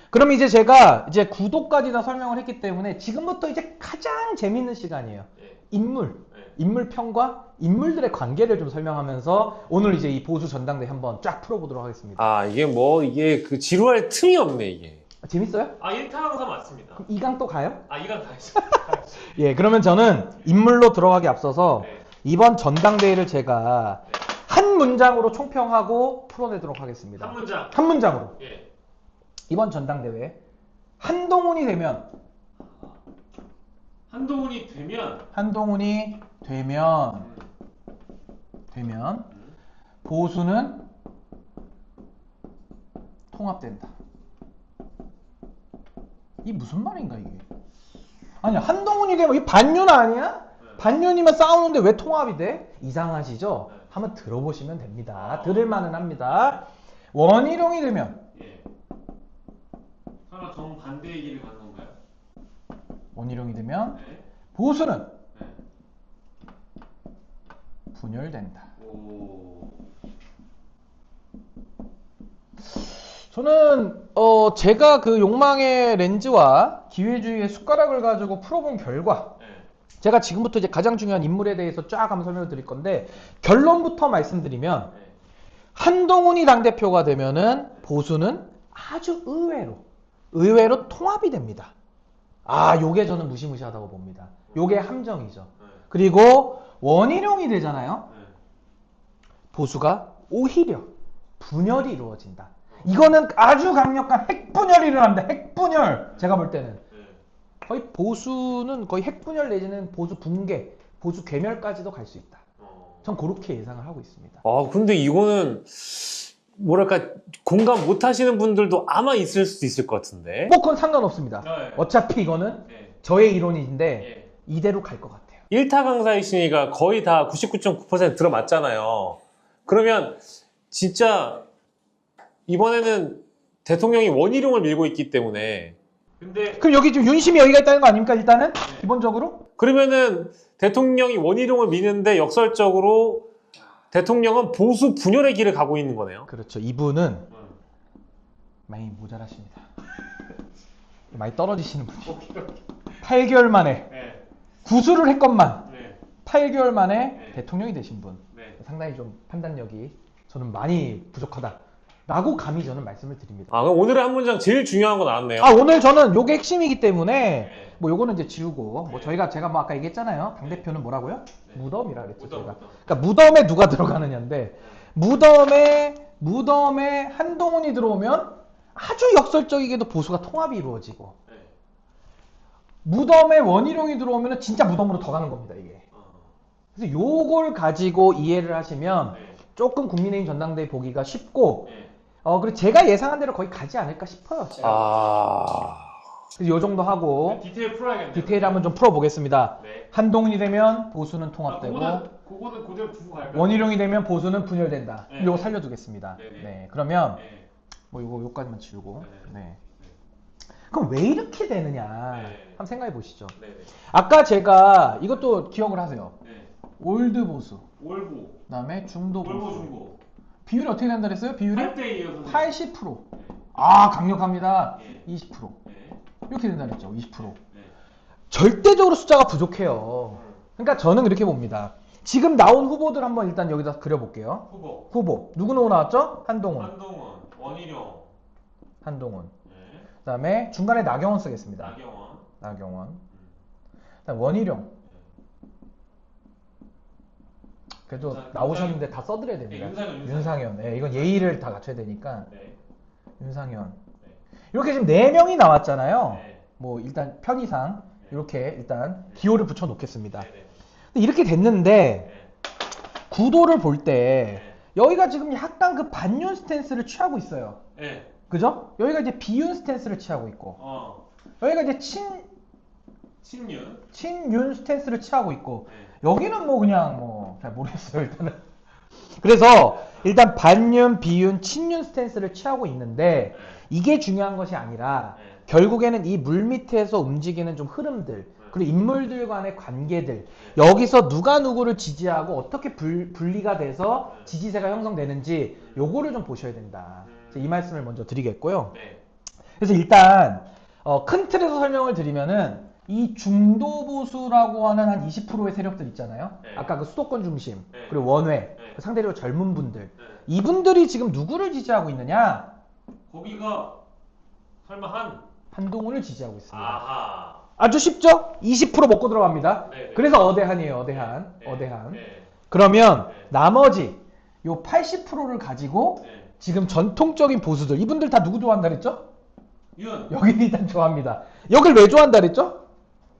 그럼 이제 제가 이제 구도까지 다 설명을 했기 때문에 지금부터 이제 가장 재밌는 시간이에요. 예. 인물. 예. 인물평과 인물들의 관계를 좀 설명하면서 오늘 이제 이 보수 전당대 한번 쫙 풀어보도록 하겠습니다. 아, 이게 그 지루할 틈이 없네, 이게. 재밌어요? 아 1타 강사 맞습니다. 그럼 2강 또 가요? 아 이강 가야죠. 예, 그러면 저는 인물로 들어가기 앞서서 네. 이번 전당대회를 제가 네. 한 문장으로 총평하고 풀어내도록 하겠습니다. 한 문장. 한 문장으로. 예. 이번 전당대회 한동훈이 되면 한동훈이 되면 한동훈이 되면 보수는 통합된다. 이 무슨 말인가 이게? 아니야, 한동훈이 되면 이 반윤 아니야? 반윤이면 싸우는데 왜 통합이 돼? 이상하시죠? 한번 들어보시면 됩니다. 들을만은 합니다. 원희룡이 되면 예. 서로 정반대의 길을 가는 건가요? 원희룡이 되면 네. 보수는 네. 분열된다. 오. 저는 제가 그 욕망의 렌즈와 기회주의의 숟가락을 가지고 풀어본 결과 네. 제가 지금부터 이제 가장 중요한 인물에 대해서 쫙 한번 설명을 드릴 건데 결론부터 말씀드리면 네. 한동훈이 당대표가 되면은 보수는 아주 의외로 통합이 됩니다. 아, 요게 저는 무시무시하다고 봅니다. 요게 함정이죠. 네. 그리고 원희룡이 되잖아요. 네. 보수가 오히려 분열이 이루어진다. 이거는 아주 강력한 핵분열이 일어납니다. 핵분열. 제가 볼 때는 네. 거의 보수는 거의 핵분열 내지는 보수 붕괴, 보수 괴멸까지도 갈 수 있다. 전 그렇게 예상을 하고 있습니다. 아, 근데 이거는 뭐랄까 공감 못 하시는 분들도 아마 있을 수도 있을 것 같은데. 뭐 그건 상관없습니다. 네. 어차피 이거는 네. 저의 이론인데 예. 이대로 갈 것 같아요. 1타 강사의 신의가 거의 다 99.9% 들어맞잖아요. 그러면 진짜 이번에는 대통령이 원희룡을 밀고 있기 때문에 근데 그럼 여기 지금 윤심이 여기가 있다는 거 아닙니까? 일단은 기본적으로 그러면은 대통령이 원희룡을 미는데 역설적으로 대통령은 보수 분열의 길을 가고 있는 거네요. 그렇죠. 이분은 많이 모자라십니다. 많이 떨어지시는 분이에요. 8개월 만에 네. 구술을 했건만 네. 8개월 만에 네. 대통령이 되신 분. 네. 상당히 좀 판단력이 저는 많이 부족하다라고 감히 저는 말씀을 드립니다. 아, 그럼 오늘의 한 문장 제일 중요한 거 나왔네요. 아, 오늘 저는 요게 핵심이기 때문에 네. 뭐 요거는 이제 지우고 뭐 네. 제가 뭐 아까 얘기했잖아요. 당대표는 뭐라고요? 네. 무덤이라 그랬죠. 무덤, 제가. 무덤. 그러니까 무덤에 누가 들어가느냐인데 무덤에 한동훈이 들어오면 아주 역설적이게도 보수가 통합이 이루어지고 네. 무덤에 원희룡이 들어오면 진짜 무덤으로 더 가는 겁니다, 이게. 어. 그래서 요걸 가지고 이해를 하시면 네. 조금 국민의힘 전당대회 보기가 쉽고 네. 그리고 제가 예상한 대로 거의 가지 않을까 싶어요. 아, 그래서 요 정도 하고 디테일 풀어야겠네요. 디테일 한번 좀 풀어보겠습니다. 네. 한동훈이 되면 보수는 통합되고 그거는 그대로 두고 갈까요? 원희룡이 되면 보수는 분열된다. 네. 요거 살려두겠습니다. 네네. 네, 그러면 네. 뭐 요거까지만 지우고. 네. 네. 그럼 왜 이렇게 되느냐? 네. 한번 생각해 보시죠. 네. 네. 아까 제가 이것도 기억을 하세요. 네. 올드 보수, 월보. 그다음에 중도 월보 보수. 중고. 비율이 어떻게 된다 그랬어요? 비율이 8대2요. 80%. 아, 강력합니다. 네. 20%. 네. 이렇게 된다 그랬죠. 20%. 네. 절대적으로 숫자가 부족해요. 그러니까 저는 이렇게 봅니다. 지금 나온 후보들 한번 일단 여기다 그려볼게요. 후보. 누구 나왔죠? 한동훈. 한동훈. 원희룡. 한동훈. 네. 그다음에 중간에 나경원 쓰겠습니다. 나경원. 그다음 원희룡. 그래도 나오셨는데 다 써드려야 됩니다. 네, 윤상현. 네, 이건 예의를 다 갖춰야 되니까. 네. 윤상현. 네. 이렇게 지금 4명이 나왔잖아요. 네. 뭐 일단 편의상 이렇게 일단 기호를 붙여 놓겠습니다. 네. 네. 근데 이렇게 됐는데 네. 구도를 볼 때 네. 여기가 지금 약간 그 반윤 스탠스를 취하고 있어요. 네. 그죠? 여기가 이제 비윤 스탠스를 취하고 있고 여기가 이제 친윤 스탠스를 취하고 있고 네. 여기는 뭐 그냥 뭐 잘 모르겠어요 일단은. 그래서 일단 반윤, 비윤, 친윤 스탠스를 취하고 있는데 이게 중요한 것이 아니라 결국에는 이 물밑에서 움직이는 좀 흐름들 그리고 인물들 간의 관계들 여기서 누가 누구를 지지하고 어떻게 분리가 돼서 지지세가 형성되는지 요거를 좀 보셔야 된다. 이 말씀을 먼저 드리겠고요. 네. 그래서 일단 큰 틀에서 설명을 드리면은 이 중도 보수라고 하는 한 20%의 세력들 있잖아요. 네. 아까 그 수도권 중심 네. 그리고 원외 네. 상대적으로 젊은 분들 네. 이분들이 지금 누구를 지지하고 있느냐? 거기가 설마 한동훈을 지지하고 있습니다. 아하. 아주 쉽죠? 20% 먹고 들어갑니다. 네. 그래서 어대한이에요. 어대한. 네. 어대한. 네. 그러면 네. 나머지 요 80%를 가지고 네. 지금 전통적인 보수들 이분들 다 누구 좋아한다 그랬죠? 윤. 여기를 일단 좋아합니다. 여길 왜 좋아한다 그랬죠?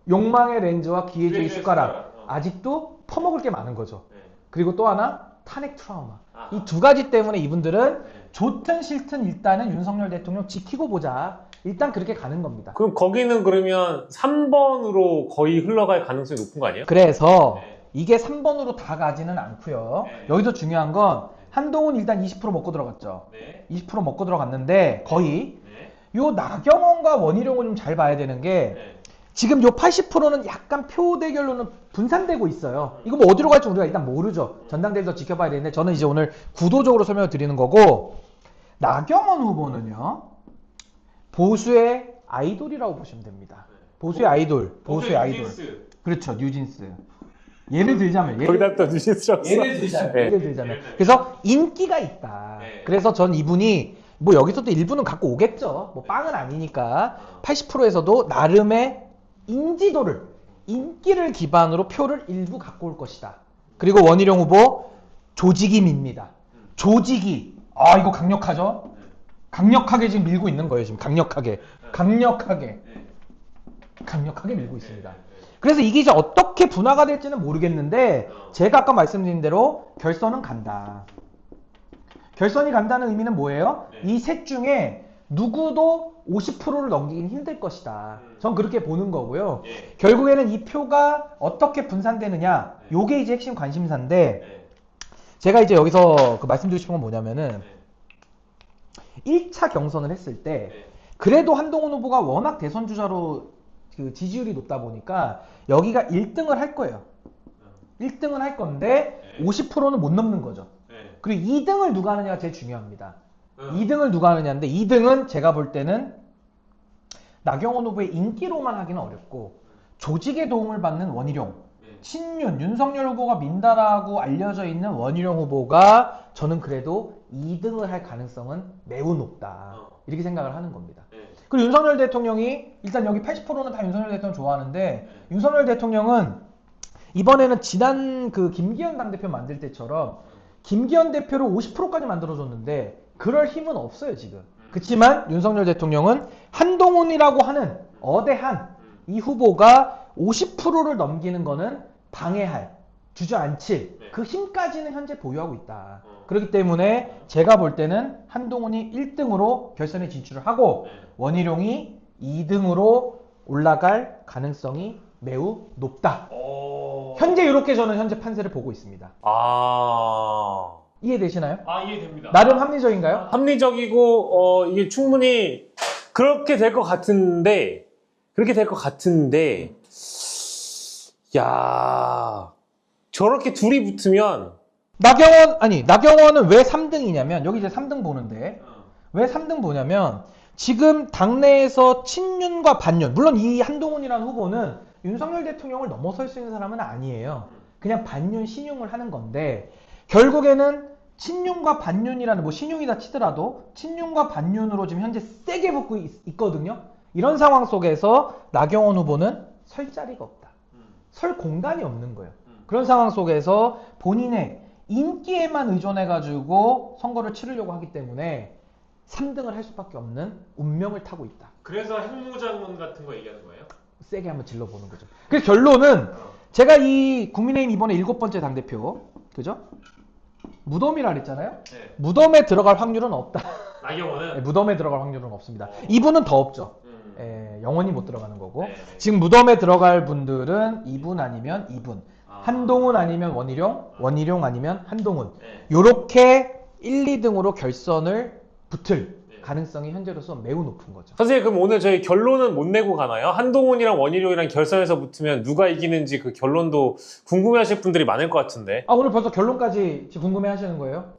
욕망의 렌즈와 기회주의 숟가락. 아직도 퍼먹을 게 많은 거죠. 네. 그리고 또 하나 탄핵 트라우마. 아하. 이 두 가지 때문에 이분들은 네. 좋든 싫든 일단은 윤석열 대통령 지키고 보자. 일단 그렇게 가는 겁니다. 그럼 거기는 그러면 3번으로 거의 흘러갈 가능성이 높은 거 아니에요? 그래서 네. 이게 3번으로 다 가지는 않고요. 네. 여기서 중요한 건 한동훈 일단 20% 먹고 들어갔죠. 네. 20% 먹고 들어갔는데 거의 네. 요 나경원과 원희룡을 좀 잘 봐야 되는 게 네. 지금 요 80%는 약간 표 대결로는 분산되고 있어요. 이거 뭐 어디로 갈지 우리가 일단 모르죠. 전당대회에서 지켜봐야 되는데 저는 이제 오늘 구도적으로 설명을 드리는 거고 나경원 후보는요. 보수의 아이돌이라고 보시면 됩니다. 보수의 아이돌. 보수의 아이돌. 뉴진스. 그렇죠. 뉴진스. 예를 들자면 거기다 또 뉴진스라고 써. 예를 들자면 네. 예를 들자면 예를 들면. 그래서 인기가 있다. 네. 그래서 전 이분이 뭐 여기서도 일부는 갖고 오겠죠. 뭐 빵은 아니니까 80%에서도 나름의 인지도를 인기를 기반으로 표를 일부 갖고 올 것이다. 그리고 원희룡 후보 조직이 밉니다. 조직이 이거 강력하죠. 강력하게 지금 밀고 있는 거예요. 지금 강력하게 밀고 있습니다. 그래서 이게 이제 어떻게 분화가 될지는 모르겠는데 제가 아까 말씀드린 대로 결선은 간다. 결선이 간다는 의미는 뭐예요? 네. 이 셋 중에 누구도 50%를 넘기긴 힘들 것이다. 전 그렇게 보는 거고요. 예. 결국에는 이 표가 어떻게 분산되느냐, 네. 요게 이제 핵심 관심사인데 네. 제가 이제 여기서 드리고 싶은 건 뭐냐면은 네. 1차 경선을 했을 때 네. 그래도 한동훈 후보가 워낙 대선 주자로 그 지지율이 높다 보니까 여기가 1등을 할 거예요. 1등을 할 건데 네. 50%는 못 넘는 거죠. 네. 그리고 2등을 누가 하느냐가 제일 중요합니다. 음. 2등을 누가 하느냐인데 2등은 제가 볼 때는 나경원 후보의 인기로만 하기는 어렵고 조직의 도움을 받는 원희룡, 네. 친윤, 윤석열 후보가 민다라고 알려져 있는 원희룡 후보가 저는 그래도 2등을 할 가능성은 매우 높다. 이렇게 생각을 하는 겁니다. 네. 그리고 윤석열 대통령이 일단 여기 80%는 다 윤석열 대통령 좋아하는데 윤석열 대통령은 이번에는 지난 그 김기현 당대표 만들 때처럼 김기현 대표를 50%까지 만들어줬는데 그럴 힘은 없어요 지금. 그렇지만 윤석열 대통령은 한동훈이라고 하는 어대한 이 후보가 50%를 넘기는 거는 방해할, 주저앉힐 그 힘까지는 현재 보유하고 있다. 그렇기 때문에 제가 볼 때는 한동훈이 1등으로 결선에 진출을 하고 원희룡이 2등으로 올라갈 가능성이 매우 높다. 현재 이렇게 저는 현재 판세를 보고 있습니다. 이해되시나요? 이해됩니다. 나름 합리적인가요? 합리적이고 이게 충분히 그렇게 될 것 같은데 야 저렇게 둘이 붙으면 나경원은 왜 3등이냐면 여기 이제 3등 보는데 왜 3등 보냐면 지금 당내에서 친윤과 반윤 물론 이 한동훈이라는 후보는 윤석열 대통령을 넘어설 수 있는 사람은 아니에요. 그냥 반윤 신용을 하는 건데 결국에는 친윤과 반윤이라는 뭐 신용이다 치더라도 친윤과 반윤으로 지금 현재 세게 붙고 있거든요. 이런 상황 속에서 나경원 후보는 설 자리가 없다. 설 공간이 없는 거예요. 그런 상황 속에서 본인의 인기에만 의존해가지고 선거를 치르려고 하기 때문에 3등을 할 수밖에 없는 운명을 타고 있다. 그래서 핵무장론 같은 거 얘기하는 거예요? 세게 한번 질러보는 거죠. 그래서 결론은 제가 이 국민의힘 이번에 7번째 당대표 그죠? 무덤이라 그랬잖아요. 네. 무덤에 들어갈 확률은 없다. 나경원은 네, 무덤에 들어갈 확률은 없습니다. 이분은 더 없죠. 네. 영원히 못 들어가는 거고 네. 지금 무덤에 들어갈 분들은 이분 아니면 이분 한동훈 아니면 원희룡 아니면 한동훈 네. 요렇게 1, 2등으로 결선을 붙을 가능성이 현재로서 매우 높은 거죠. 선생님 그럼 오늘 저희 결론은 못 내고 가나요? 한동훈이랑 원희룡이랑 결선에서 붙으면 누가 이기는지 그 결론도 궁금해하실 분들이 많을 것 같은데 오늘 벌써 결론까지 궁금해 하시는 거예요?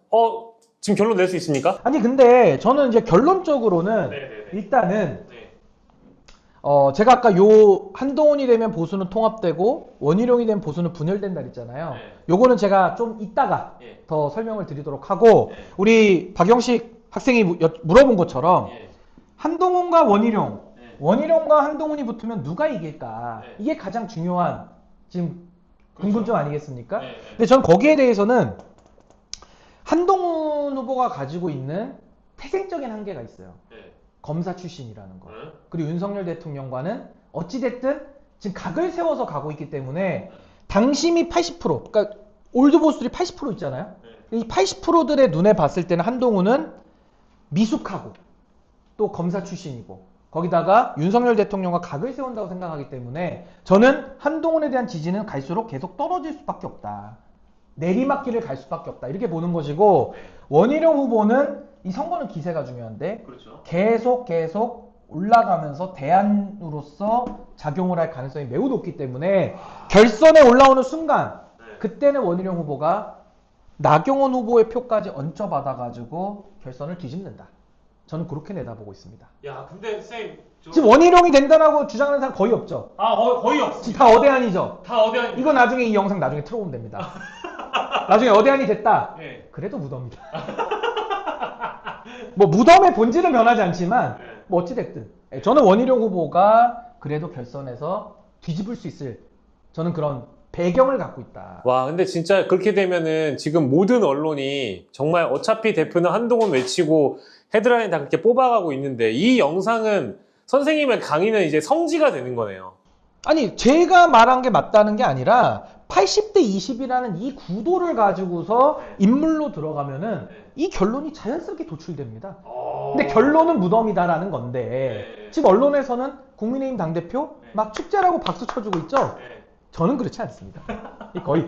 지금 결론 낼 수 있습니까? 아니 근데 저는 이제 결론적으로는 네네네. 일단은 네. 제가 아까 요 한동훈이 되면 보수는 통합되고 원희룡이 되면 보수는 분열된다 그랬잖아요. 네. 요거는 제가 좀 이따가 예. 더 설명을 드리도록 하고 네. 우리 박영식 학생이 물어본 것처럼 예. 한동훈과 원희룡, 네. 원희룡과 한동훈이 붙으면 누가 이길까? 네. 이게 가장 중요한 지금 궁금증 아니겠습니까? 네. 근데 전 거기에 대해서는 한동훈 후보가 가지고 있는 태생적인 한계가 있어요. 네. 검사 출신이라는 거. 네. 그리고 윤석열 대통령과는 어찌됐든 지금 각을 세워서 가고 있기 때문에 당심이 80%, 그러니까 올드보수들이 80% 있잖아요. 이 80%들의 눈에 봤을 때는 한동훈은 미숙하고 또 검사 출신이고 거기다가 윤석열 대통령과 각을 세운다고 생각하기 때문에 저는 한동훈에 대한 지지는 갈수록 계속 떨어질 수밖에 없다. 내리막길을 갈 수밖에 없다. 이렇게 보는 것이고 원희룡 후보는 이 선거는 기세가 중요한데 그렇죠. 계속 올라가면서 대안으로서 작용을 할 가능성이 매우 높기 때문에 결선에 올라오는 순간 그때는 원희룡 후보가 나경원 후보의 표까지 얹혀받아가지고 결선을 뒤집는다. 저는 그렇게 내다보고 있습니다. 야, 근데 쌤 지금 원희룡이 된다라고 주장하는 사람 거의 없죠. 거의 지금 없습니다. 다 어대안이죠. 다 어디야? 이거 나중에 이 영상 나중에 틀어보면 됩니다. 나중에 어대안이 됐다. 예. 그래도 무덤이다. 뭐 무덤의 본질은 변하지 않지만 뭐 어찌됐든 저는 원희룡 후보가 그래도 결선에서 뒤집을 수 있을 저는 그런 배경을 갖고 있다. 와, 근데 진짜 그렇게 되면은 지금 모든 언론이 정말 어차피 대표는 한동훈 외치고 헤드라인 다 그렇게 뽑아가고 있는데 이 영상은 선생님의 강의는 이제 성지가 되는 거네요. 아니 제가 말한 게 맞다는 게 아니라 80대 20이라는 이 구도를 가지고서 인물로 들어가면은 이 결론이 자연스럽게 도출됩니다. 근데 결론은 무덤이다라는 건데 지금 언론에서는 국민의힘 당대표 막 축제라고 박수 쳐주고 있죠? 저는 그렇지 않습니다. 거의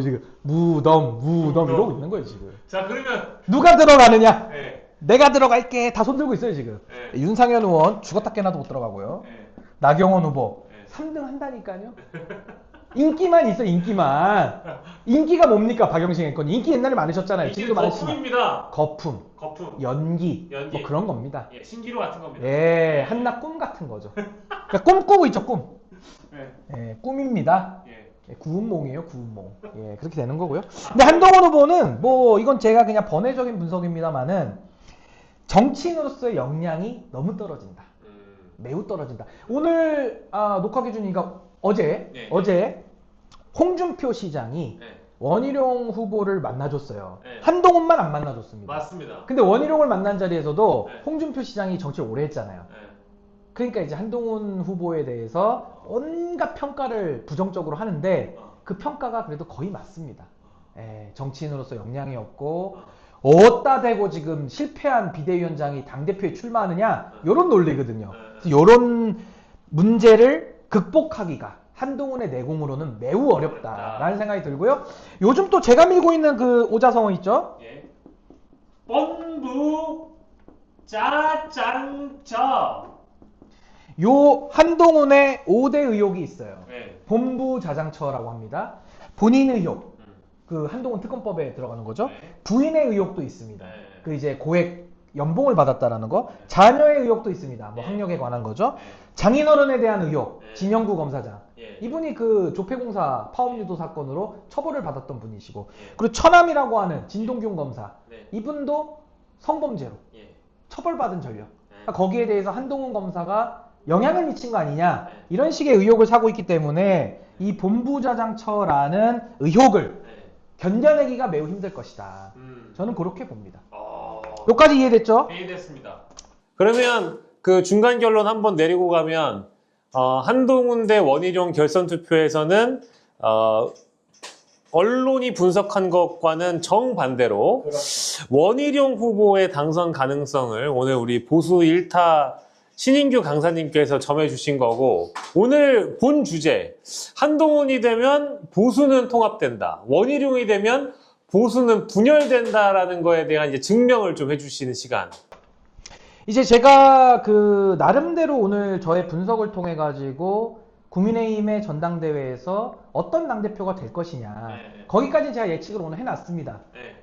지금 무덤 이러고 있는 거예요 지금. 자, 그러면 누가 들어가느냐? 네. 내가 들어갈게 다 손들고 있어요 지금. 네. 윤상현 의원 죽었다 깨나도 못 들어가고요. 네. 나경원 후보 네. 3등 한다니까요. 인기만 있어 인기만. 인기가 뭡니까 박영식 앵커 인기 옛날에 많으셨잖아요. 이게 지금도 많으시지만 거품입니다. 거품, 거품. 연기, 연기. 뭐 그런 겁니다. 예, 신기루 같은 겁니다. 예, 한낱 꿈 같은 거죠. 그러니까 꿈꾸고 있죠 꿈. 네. 예, 꿈입니다. 예. 예, 구운몽이에요 구운몽. 예, 그렇게 되는 거고요. 근데 한동훈 후보는 뭐 이건 제가 그냥 번외적인 분석입니다만은 정치인으로서의 역량이 너무 떨어진다. 매우 떨어진다. 오늘 녹화 기준이니까 어제 네. 어제 홍준표 시장이 네. 원희룡 후보를 만나줬어요. 네. 한동훈만 안 만나줬습니다. 맞습니다. 근데 원희룡을 만난 자리에서도 네. 홍준표 시장이 정치를 오래 했잖아요. 네. 그러니까 이제 한동훈 후보에 대해서 온갖 평가를 부정적으로 하는데 그 평가가 그래도 거의 맞습니다. 예, 정치인으로서 역량이 없고 어디다 대고 지금 실패한 비대위원장이 당대표에 출마하느냐 이런 논리거든요. 이런 문제를 극복하기가 한동훈의 내공으로는 매우 어렵다라는 생각이 들고요. 요즘 또 제가 밀고 있는 그 오자성어 있죠? 예. 본부 짜장저. 요 한동훈의 5대 의혹이 있어요. 네. 본부 자장처라고 합니다. 본인 의혹, 그 한동훈 특검법에 들어가는 거죠. 네. 부인의 의혹도 있습니다. 네. 그 이제 고액 연봉을 받았다라는 거. 자녀의 의혹도 있습니다. 뭐 네. 학력에 관한 거죠. 네. 장인어른에 대한 의혹, 네. 진영구 검사장. 예. 이분이 그 조폐공사 파업유도 사건으로 처벌을 받았던 분이시고, 예. 그리고 처남이라고 하는 진동균 검사. 네. 이분도 성범죄로 예. 처벌받은 전력. 네. 그러니까 거기에 대해서 한동훈 검사가 영향을 미친 거 아니냐 네. 이런 식의 의혹을 사고 있기 때문에 이 본부자장처라는 의혹을 네. 견뎌내기가 매우 힘들 것이다. 음. 저는 그렇게 봅니다. 어. 여기까지 이해됐죠? 이해됐습니다. 그러면 그 중간 결론 한번 내리고 가면 한동훈 대 원희룡 결선 투표에서는 언론이 분석한 것과는 정반대로 원희룡 후보의 당선 가능성을 오늘 우리 보수 1타 신인규 강사님께서 점해주신 거고, 오늘 본 주제 한동훈이 되면 보수는 통합된다, 원희룡이 되면 보수는 분열된다라는 거에 대한 이제 증명을 좀 해주시는 시간. 이제 제가 그 나름대로 오늘 저의 분석을 통해 가지고 국민의힘의 전당대회에서 어떤 당대표가 될 것이냐 네. 거기까지 제가 예측을 오늘 해놨습니다. 네.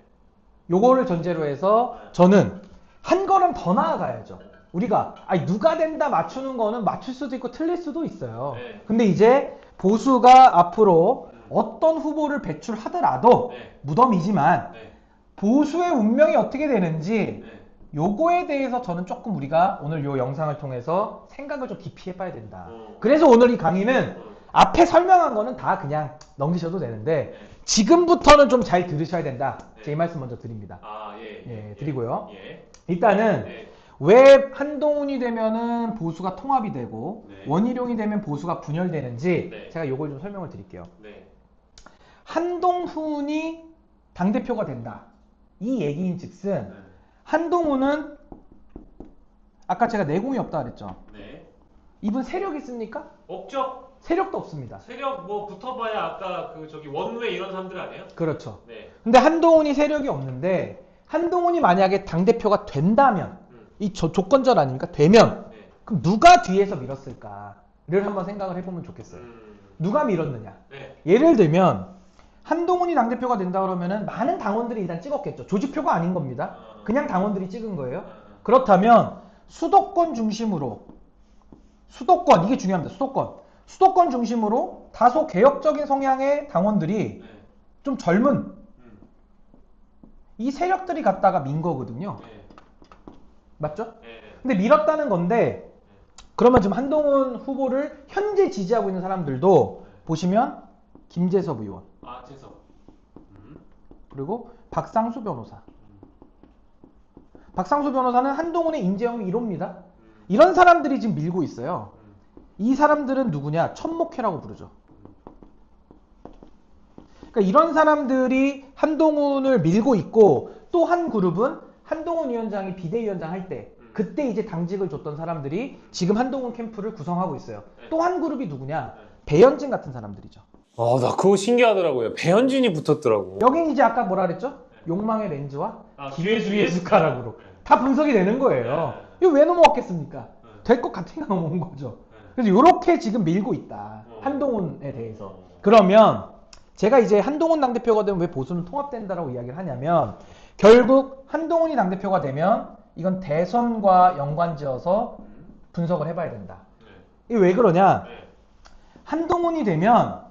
요거를 전제로 해서 저는 한 걸음 더 나아가야죠. 우리가 누가 된다 맞추는 거는 맞출 수도 있고 틀릴 수도 있어요. 네. 근데 이제 보수가 앞으로 어떤 후보를 배출하더라도 네. 무덤이지만 네. 보수의 운명이 어떻게 되는지 네. 요거에 대해서 저는 조금 우리가 오늘 요 영상을 통해서 생각을 좀 깊이 해봐야 된다. 어. 그래서 오늘 이 강의는 앞에 설명한 거는 다 그냥 넘기셔도 되는데 지금부터는 좀 잘 들으셔야 된다. 제 말씀 먼저 드립니다. 아, 예. 예, 드리고요. 예. 일단은 네. 왜 한동훈이 되면은 보수가 통합이 되고 네. 원희룡이 되면 보수가 분열되는지 네. 제가 요걸 좀 설명을 드릴게요. 네. 한동훈이 당대표가 된다. 이 얘기인 즉슨 네. 한동훈은 아까 제가 내공이 없다 그랬죠. 네. 이분 세력 있습니까? 없죠? 세력도 없습니다. 세력 뭐 붙어봐야 아까 그 저기 원외 이런 사람들 아니에요? 그렇죠. 네. 근데 한동훈이 세력이 없는데 한동훈이 만약에 당대표가 된다면 이 조건절 아닙니까? 되면 네. 그럼 누가 뒤에서 밀었을까를 한번 생각을 해보면 좋겠어요. 누가 밀었느냐? 네. 예를 들면 한동훈이 당대표가 된다 그러면은 많은 당원들이 일단 찍었겠죠. 조직표가 아닌 겁니다. 그냥 당원들이 찍은 거예요. 그렇다면 수도권 중심으로 수도권 이게 중요합니다. 수도권 중심으로 다소 개혁적인 성향의 당원들이 네. 좀 젊은 이 세력들이 갖다가 민 거거든요. 네. 맞죠? 네. 근데 밀었다는 건데 그러면 지금 한동훈 후보를 현재 지지하고 있는 사람들도 보시면 김재섭 의원 아, 재석. 그리고 박상수 변호사. 박상수 변호사는 한동훈의 인재영이 1호입니다. 이런 사람들이 지금 밀고 있어요. 이 사람들은 누구냐? 천목회라고 부르죠. 그러니까 이런 사람들이 한동훈을 밀고 있고 또 한 그룹은 한동훈 위원장이 비대위원장 할 때 그때 이제 당직을 줬던 사람들이 지금 한동훈 캠프를 구성하고 있어요. 또 한 그룹이 누구냐? 배현진 같은 사람들이죠. 나 그거 신기하더라고요. 배현진이 붙었더라고. 여긴 이제 아까 뭐라 그랬죠? 욕망의 렌즈와 기회주의의 숟가락으로 다 분석이 되는 거예요. 이거 왜 넘어왔겠습니까? 될 것 같으니까 넘어온 거죠. 그래서 이렇게 지금 밀고 있다. 한동훈에 대해서. 그러면 제가 이제 한동훈 당대표가 되면 왜 보수는 통합된다라고 이야기를 하냐면 결국 한동훈이 당대표가 되면 이건 대선과 연관지어서 분석을 해봐야 된다. 이게 왜 그러냐? 한동훈이 되면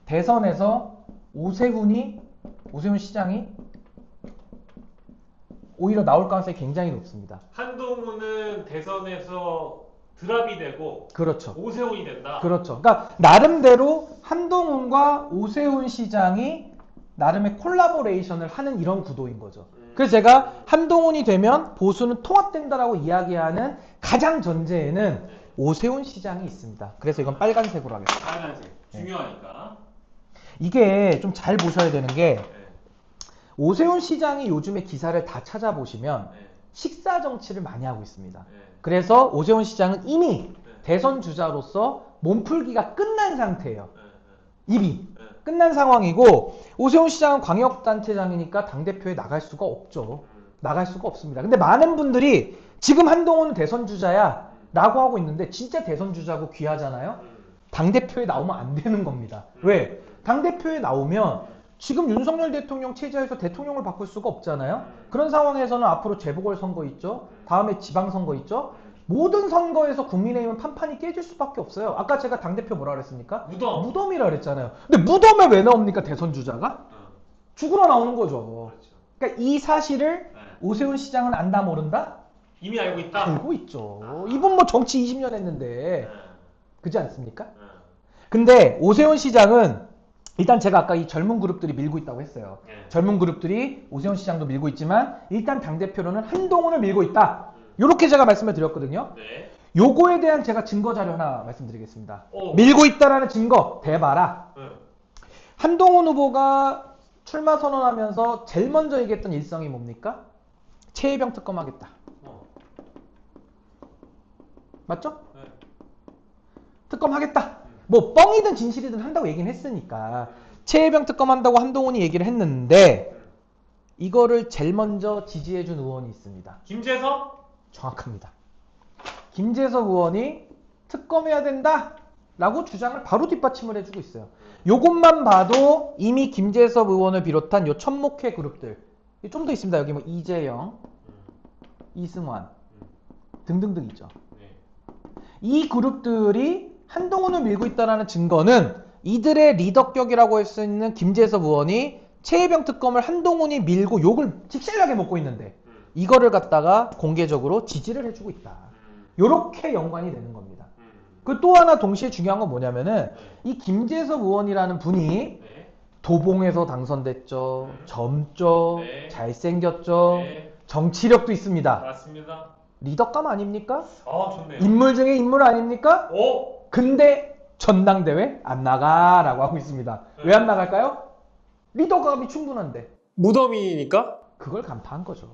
대선에서 오세훈 시장이 오히려 나올 가능성이 굉장히 높습니다. 한동훈은 대선에서 드랍이 되고 그렇죠. 오세훈이 된다. 그렇죠. 그러니까 나름대로 한동훈과 오세훈 시장이 나름의 콜라보레이션을 하는 이런 구도인 거죠. 그래서 제가 한동훈이 되면 보수는 통합된다라고 이야기하는 가장 전제에는 오세훈 시장이 있습니다. 그래서 이건 빨간색으로 하겠습니다. 빨간색. 중요하니까. 이게 좀 잘 보셔야 되는 게 오세훈 시장이 요즘에 기사를 다 찾아보시면 식사 정치를 많이 하고 있습니다. 그래서 오세훈 시장은 이미 대선 주자로서 몸풀기가 끝난 상태예요. 이미 끝난 상황이고 오세훈 시장은 광역단체장이니까 당대표에 나갈 수가 없죠. 나갈 수가 없습니다. 근데 많은 분들이 지금 한동훈은 대선 주자야 라고 하고 있는데 진짜 대선 주자고 귀하잖아요. 당대표에 나오면 안 되는 겁니다. 왜? 당대표에 나오면 지금 윤석열 대통령 체제에서 대통령을 바꿀 수가 없잖아요. 그런 상황에서는 앞으로 재보궐선거 있죠. 다음에 지방선거 있죠. 모든 선거에서 국민의힘은 판판이 깨질 수밖에 없어요. 아까 제가 당대표 뭐라 그랬습니까? 무덤이라 그랬잖아요. 근데 무덤에 왜 나옵니까? 대선 주자가? 죽으러 나오는 거죠. 그러니까 이 사실을 오세훈 시장은 안다 모른다? 이미 알고 있다. 알고 있죠. 이분 뭐 정치 20년 했는데 그지 않습니까? 근데 오세훈 시장은 일단 제가 아까 이 젊은 그룹들이 밀고 있다고 했어요. 젊은 그룹들이 오세훈 시장도 밀고 있지만 일단 당대표로는 한동훈을 밀고 있다. 요렇게 제가 말씀을 드렸거든요. 요거에 대한 제가 증거 자료 하나 말씀드리겠습니다. 밀고 있다라는 증거 대봐라. 한동훈 후보가 출마 선언하면서 제일 먼저 얘기했던 일성이 뭡니까? 최혜병 특검하겠다. 맞죠? 특검하겠다. 뭐 뻥이든 진실이든 한다고 얘기는 했으니까 최혜병 특검한다고 한동훈이 얘기를 했는데 이거를 제일 먼저 지지해준 의원이 있습니다. 김재석? 정확합니다. 김재석 의원이 특검해야 된다 라고 주장을 바로 뒷받침을 해주고 있어요. 요것만 봐도 이미 김재석 의원을 비롯한 요 천목회 그룹들 좀 더 있습니다. 여기 뭐 이재영, 이승환 등등등 있죠. 네. 이 그룹들이 한동훈을 밀고 있다는 증거는 이들의 리더격이라고 할 수 있는 김재섭 의원이 최혜병 특검을 한동훈이 밀고 욕을 직실하게 먹고 있는데 이거를 갖다가 공개적으로 지지를 해주고 있다. 요렇게 연관이 되는 겁니다. 그 또 하나 동시에 중요한 건 뭐냐면은 이 김재섭 의원이라는 분이 네. 도봉에서 당선됐죠. 젊죠. 네. 잘생겼죠. 네. 정치력도 있습니다. 맞습니다. 리더감 아닙니까? 좋네요. 인물 중에 인물 아닙니까? 오! 근데 전당대회 안 나가라고 하고 있습니다. 왜 안 나갈까요? 리더감이 충분한데. 무덤이니까? 그걸 간파한 거죠.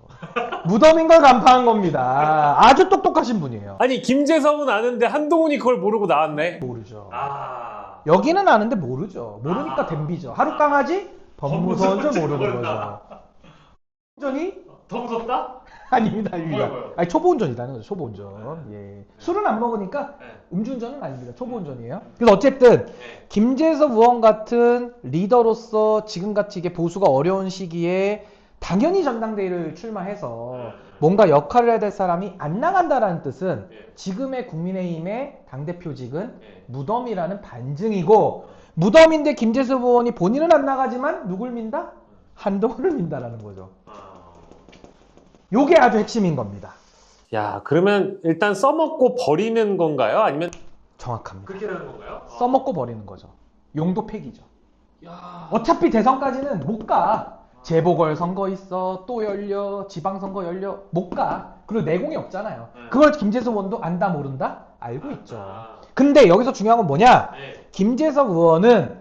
무덤인 걸 간파한 겁니다. 아주 똑똑하신 분이에요. 아니 김재섭은 아는데 한동훈이 그걸 모르고 나왔네. 모르죠. 아. 여기는 아는데 모르죠. 모르니까 아. 댐비죠. 하루 강아지 법무서원 줄 모르는 모른다. 거죠. 운전이 더 무섭다? 아닙니다. 아닙니다. 뭐요? 아니 초보 운전이라는 거죠. 초보 운전. 예. 술은 안 먹으니까 네. 음주운전은 아닙니다. 초보 운전이에요. 그래서 어쨌든 네. 김재섭 의원 같은 리더로서 지금같이 이게 보수가 어려운 시기에 당연히 전당대회를 출마해서 뭔가 역할을 해야 될 사람이 안 나간다라는 뜻은 네. 지금의 국민의힘의 당대표직은 네. 무덤이라는 반증이고 무덤인데 김재섭 의원이 본인은 안 나가지만 누굴 민다? 한동훈을 민다라는 거죠. 요게 아주 핵심인 겁니다. 야 그러면 일단 써먹고 버리는 건가요? 아니면 정확합니다. 그렇게 되는 건가요? 써먹고 버리는 거죠. 용도 폐기죠. 야. 어차피 대선까지는 못 가. 재보궐선거 있어, 또 열려, 지방선거 열려, 못 가. 그리고 내공이 없잖아요. 그걸 김재섭 의원도 안다 모른다? 알고 있죠. 근데 여기서 중요한 건 뭐냐? 네. 김재섭 의원은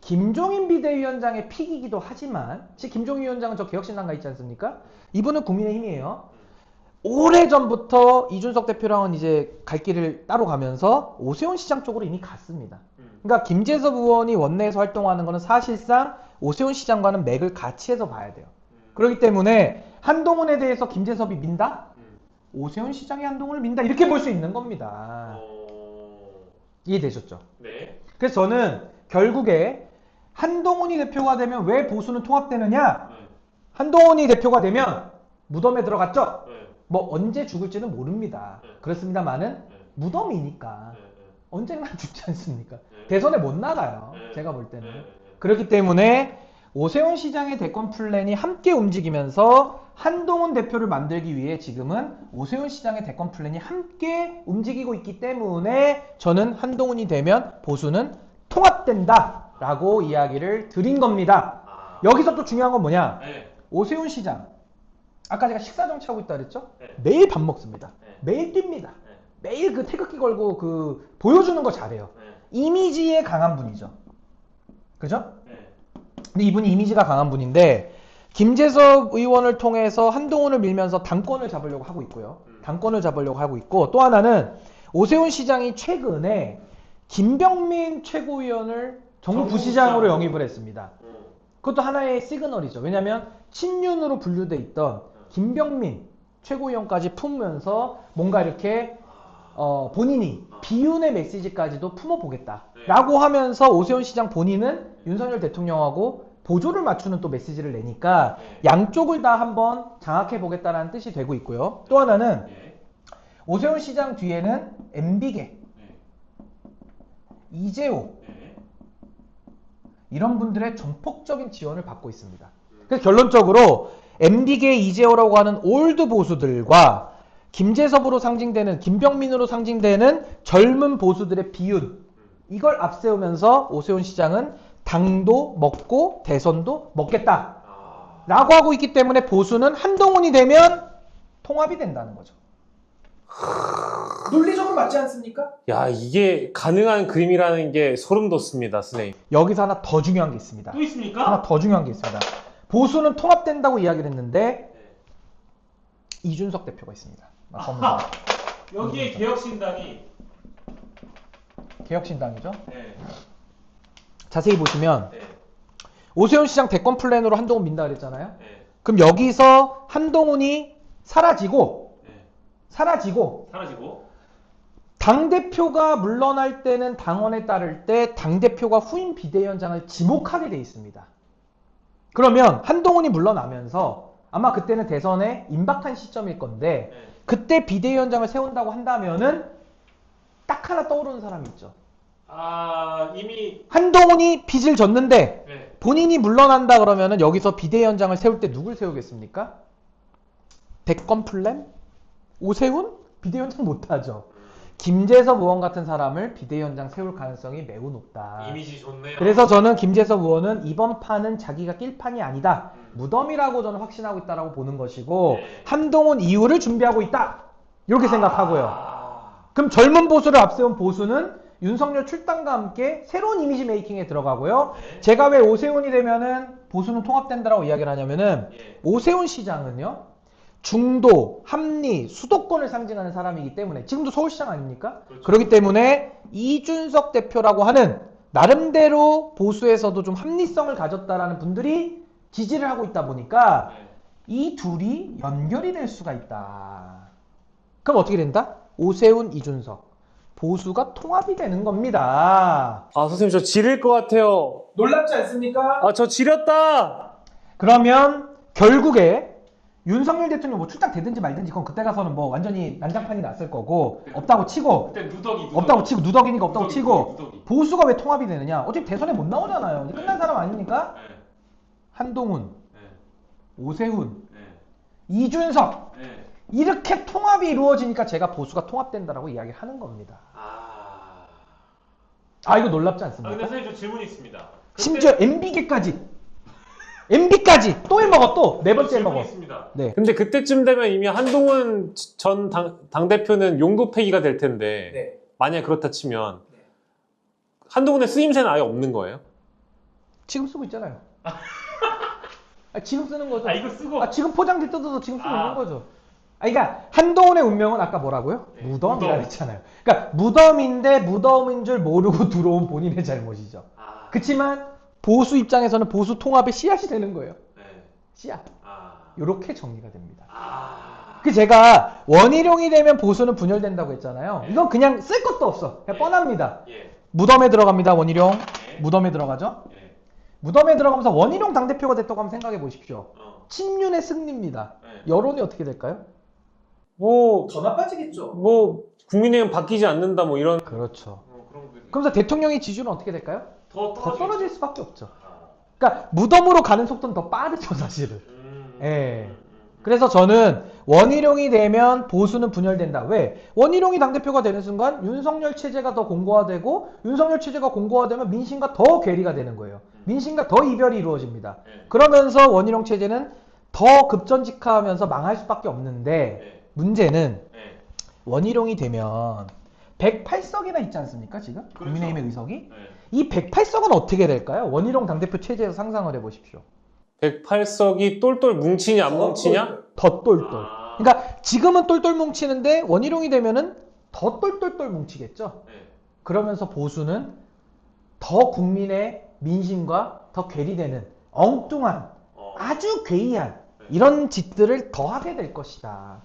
김종인 비대위원장의 픽이기도 하지만 사실 김종인 위원장은 저 개혁신당가 있지 않습니까? 이분은 국민의힘이에요. 오래전부터 이준석 대표랑은 이제 갈 길을 따로 가면서 오세훈 시장 쪽으로 이미 갔습니다. 그러니까 김재섭 의원이 원내에서 활동하는 것은 사실상 오세훈 시장과는 맥을 같이 해서 봐야 돼요. 그렇기 때문에 한동훈에 대해서 김재섭이 민다? 오세훈 시장이 한동훈을 민다? 이렇게 볼 수 있는 겁니다. 이해되셨죠? 네. 그래서 저는 결국에 한동훈이 대표가 되면 왜 보수는 통합되느냐? 한동훈이 대표가 되면 무덤에 들어갔죠? 네. 뭐 언제 죽을지는 모릅니다. 그렇습니다만은 무덤이니까 언젠가 죽지 않습니까? 대선에 못 나가요. 제가 볼 때는. 그렇기 때문에 오세훈 시장의 대권 플랜이 함께 움직이면서 한동훈 대표를 만들기 위해 지금은 오세훈 시장의 대권 플랜이 함께 움직이고 있기 때문에 저는 한동훈이 되면 보수는 통합된다라고 이야기를 드린 겁니다. 여기서 또 중요한 건 뭐냐? 네. 오세훈 시장 아까 제가 식사 정치하고 있다 그랬죠? 네. 매일 밥 먹습니다. 네. 매일 뜁니다. 네. 매일 그 태극기 걸고 그 보여주는 거 잘해요. 네. 이미지에 강한 분이죠. 그죠? 네. 근데 이분이 이미지가 강한 분인데 김재섭 의원을 통해서 한동훈을 밀면서 당권을 잡으려고 하고 있고요. 당권을 잡으려고 하고 있고 또 하나는 오세훈 시장이 최근에 김병민 최고위원을 정부 부시장으로 영입을 했습니다. 그것도 하나의 시그널이죠. 왜냐하면 친윤으로 분류돼 있던 김병민 최고위원까지 품으면서 뭔가 이렇게 본인이 비윤의 메시지까지도 품어보겠다라고 하면서 오세훈 시장 본인은 윤석열 대통령하고 보조를 맞추는 또 메시지를 내니까 양쪽을 다 한번 장악해보겠다는 뜻이 되고 있고요. 또 하나는 오세훈 시장 뒤에는 MB계, 이재호 이런 분들의 전폭적인 지원을 받고 있습니다. 그래서 결론적으로 MB계 이재호라고 하는 올드 보수들과 김재섭으로 상징되는 김병민으로 상징되는 젊은 보수들의 비윤 이걸 앞세우면서 오세훈 시장은 당도 먹고 대선도 먹겠다 라고 하고 있기 때문에 보수는 한동훈이 되면 통합이 된다는 거죠. 논리적으로 맞지 않습니까? 야 이게 가능한 그림이라는 게 소름 돋습니다, 선생님. 여기서 하나 더 중요한 게 있습니다. 또 있습니까? 하나 더 중요한 게 있습니다. 보수는 통합된다고 이야기를 했는데 이준석 대표가 있습니다. 여기에 개혁신당이 개혁신당이죠. 네. 자세히 보시면 네. 오세훈 시장 대권 플랜으로 한동훈 민다 그랬잖아요. 네. 그럼 여기서 한동훈이 사라지고 네. 사라지고 당대표가 물러날 때는 당원에 따를 때 당대표가 후임 비대위원장을 지목하게 돼 있습니다. 그러면 한동훈이 물러나면서 아마 그때는 대선에 임박한 시점일 건데 네. 그때 비대위원장을 세운다고 한다면은 딱 하나 떠오르는 사람이 있죠. 아, 이미 한동훈이 빚을 졌는데 네. 본인이 물러난다 그러면은 여기서 비대위원장을 세울 때 누굴 세우겠습니까? 백건플렘? 오세훈? 비대위원장 못하죠. 김재섭 의원 같은 사람을 비대위원장 세울 가능성이 매우 높다. 이미지 좋네요. 그래서 저는 김재섭 의원은 이번 판은 자기가 낄 판이 아니다. 무덤이라고 저는 확신하고 있다라고 보는 것이고 네. 한동훈 이후를 준비하고 있다. 이렇게 생각하고요. 아, 그럼 젊은 보수를 앞세운 보수는 윤석열 출당과 함께 새로운 이미지 메이킹에 들어가고요. 네. 제가 왜 오세훈이 되면은 보수는 통합된다라고 이야기를 하냐면은 예. 오세훈 시장은요. 중도, 합리, 수도권을 상징하는 사람이기 때문에 지금도 서울시장 아닙니까? 그렇죠. 그렇기 때문에 이준석 대표라고 하는 나름대로 보수에서도 좀 합리성을 가졌다라는 분들이 지지를 하고 있다 보니까 네. 이 둘이 연결이 될 수가 있다. 그럼 어떻게 된다? 오세훈, 이준석. 보수가 통합이 되는 겁니다. 아, 선생님, 저 지릴 것 같아요. 놀랍지 않습니까? 아, 저 지렸다! 그러면 결국에 윤석열 대통령 뭐 출당되든지 말든지 그건 그때 가서는 뭐 완전히 난장판이 났을 거고 없다고 치고 그때 누더기. 없다고 치고 누더기니까 없다고 누더기, 치고 누더기. 보수가 왜 통합이 되느냐? 어차피 대선에 못 나오잖아요. 이제 끝난 사람 아닙니까? 네. 한동훈, 네. 오세훈, 네. 이준석 네. 이렇게 통합이 이루어지니까 제가 보수가 통합된다라고 이야기를 하는 겁니다. 아 이거 놀랍지 아, 않습니까? 근데 선생님 저 질문이 있습니다. 심지어 MB까지 또 해먹어 또 네 번째 질문이 해먹어. 있습니다. 네. 근데 그때쯤 되면 이미 한동훈 전 당대표는 용도 폐기가 될 텐데, 네. 만약 그렇다 치면, 한동훈의 쓰임새는 아예 없는 거예요? 지금 쓰고 있잖아요. 지금 쓰는 거죠. 아, 이거 쓰고. 지금 포장지 뜯어서 지금 쓰고 아. 있는 거죠. 그러니까 한동훈의 운명은 아까 뭐라고요? 네, 무덤이라 무덤. 했잖아요. 그러니까 무덤인데 무덤인 줄 모르고 들어온 본인의 잘못이죠. 아. 그치만 보수 입장에서는 보수 통합의 씨앗이 되는 거예요. 네. 씨앗. 아. 이렇게 정리가 됩니다. 아. 그 제가 원희룡이 되면 보수는 분열된다고 했잖아요. 네. 이건 그냥 쓸 것도 없어. 그냥 네. 뻔합니다. 예. 무덤에 들어갑니다. 원희룡. 네. 무덤에 들어가죠. 예. 무덤에 들어가면서 원희룡 당대표가 됐다고 한번 생각해 보십시오. 친윤의 승리입니다. 네. 여론이 어떻게 될까요? 뭐, 더 나빠지겠죠. 국민의힘 바뀌지 않는다, 뭐 이런. 그렇죠. 그런 거. 그러면서 대통령의 지지율은 어떻게 될까요? 더 더 떨어질 수밖에 없죠. 아. 그러니까 무덤으로 가는 속도는 더 빠르죠, 사실은. 예. 음. 그래서 저는 원희룡이 되면 보수는 분열된다. 왜? 원희룡이 당대표가 되는 순간 윤석열 체제가 더 공고화되고 윤석열 체제가 공고화되면 민심과 더 괴리가 되는 거예요. 민심과 더 이별이 이루어집니다. 네. 그러면서 원희룡 체제는 더 급전직하면서 망할 수밖에 없는데 네. 문제는 네. 원희룡이 되면 108석이나 있지 않습니까 지금? 그렇죠. 국민의힘의 의석이? 네. 이 108석은 어떻게 될까요? 원희룡 당대표 체제에서 상상을 해보십시오. 108석이 똘똘 뭉치냐, 안 뭉치냐? 더 똘똘. 아. 그러니까 지금은 똘똘 뭉치는데 원희룡이 되면은 더 똘똘똘 뭉치겠죠. 네. 그러면서 보수는 더 국민의 민심과 더 괴리되는 엉뚱한 아주 괴이한 이런 짓들을 더 하게 될 것이다.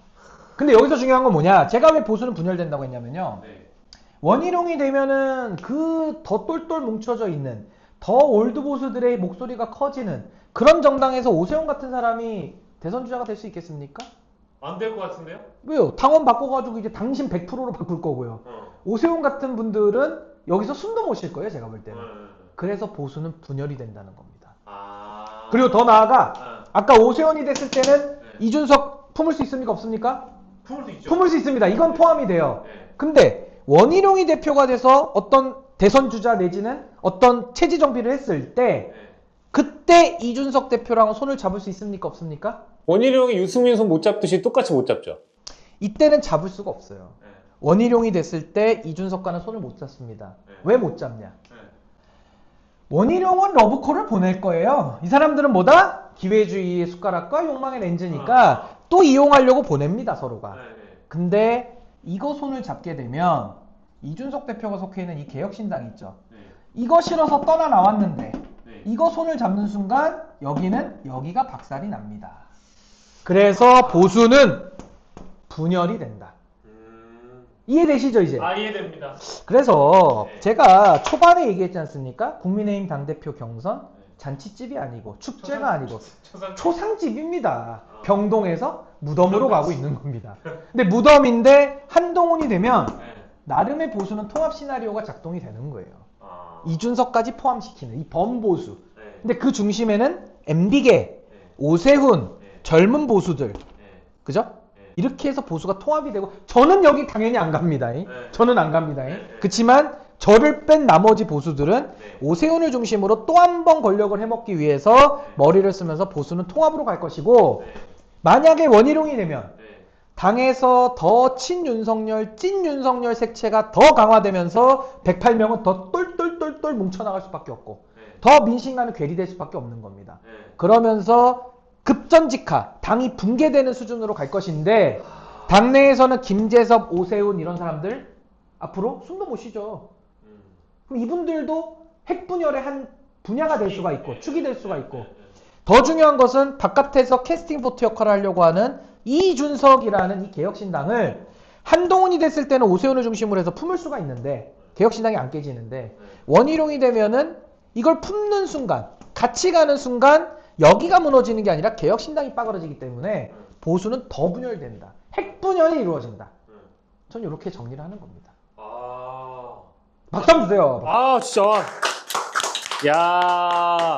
근데 여기서 중요한 건 뭐냐? 제가 왜 보수는 분열된다고 했냐면요. 네. 원희룡이 되면은 그 더 똘똘 뭉쳐져 있는 더 올드 보수들의 목소리가 커지는 그런 정당에서 오세훈 같은 사람이 대선 주자가 될 수 있겠습니까? 안 될 것 같은데요? 왜요? 당원 바꿔가지고 이제 당신 100%로 바꿀 거고요. 오세훈 같은 분들은 여기서 숨도 못 쉴 거예요, 제가 볼 때는. 그래서 보수는 분열이 된다는 겁니다. 아. 그리고 더 나아가 아. 아까 오세훈이 됐을 때는 네. 이준석 품을 수 있습니까? 없습니까? 품을 수 있죠. 품을 수 있습니다. 이건 포함이 돼요. 네. 근데 원희룡이 대표가 돼서 어떤 대선 주자 내지는 어떤 체제 정비를 했을 때 네. 그때 이준석 대표랑 손을 잡을 수 있습니까? 없습니까? 원희룡이 유승민 손 못 잡듯이 똑같이 못 잡죠. 이때는 잡을 수가 없어요. 네. 원희룡이 됐을 때 이준석과는 손을 못 잡습니다. 네. 왜 못 잡냐? 네. 원희룡은 러브콜을 보낼 거예요. 이 사람들은 뭐다? 기회주의의 숟가락과 욕망의 렌즈니까 또 이용하려고 보냅니다, 서로가. 네. 근데 이거 손을 잡게 되면 이준석 대표가 속해 있는 이 개혁신당 있죠. 네. 이거 싫어서 떠나 나왔는데 네. 이거 손을 잡는 순간 여기가 박살이 납니다. 그래서 보수는 분열이 된다. 이해되시죠 이제? 아, 이해됩니다. 그래서 네. 제가 초반에 얘기했지 않습니까? 국민의힘 당대표 경선 잔치집이 아니고 축제가 아니고 초상 초상집입니다. 병동에서 무덤으로 가고 있는 겁니다. 근데 무덤인데 한동훈이 되면 네. 나름의 보수는 통합 시나리오가 작동이 되는 거예요. 아. 이준석까지 포함시키는 이 범보수. 네. 근데 그 중심에는 MB계, 네. 오세훈, 네. 젊은 보수들, 네. 그죠? 네. 이렇게 해서 보수가 통합이 되고 저는 여기 당연히 안 갑니다. 네. 저는 안 갑니다. 네. 그렇지만 저를 뺀 나머지 보수들은 네. 오세훈을 중심으로 또 한 번 권력을 해먹기 위해서 네. 머리를 쓰면서 보수는 통합으로 갈 것이고 네. 만약에 원희룡이 되면 네. 당에서 더 친윤석열, 찐윤석열 색채가 더 강화되면서 108명은 더 똘똘똘똘 뭉쳐나갈 수밖에 없고 네. 더 민심과는 괴리될 수밖에 없는 겁니다. 네. 그러면서 급전직하, 당이 붕괴되는 수준으로 갈 것인데 당내에서는 김재섭, 오세훈 이런 사람들 앞으로 숨도 못 쉬죠. 그럼 이분들도 핵분열의 한 분야가 될 수가 있고 축이 될 수가 있고 더 중요한 것은 바깥에서 캐스팅 보트 역할을 하려고 하는 이준석이라는 이 개혁신당을 한동훈이 됐을 때는 오세훈을 중심으로 해서 품을 수가 있는데 개혁신당이 안 깨지는데 원희룡이 되면은 이걸 품는 순간 같이 가는 순간 여기가 무너지는 게 아니라 개혁신당이 빠그러지기 때문에 보수는 더 분열된다. 핵분열이 이루어진다. 전 이렇게 정리를 하는 겁니다. 아. 박수 한번 주세요. 아, 진짜. 야.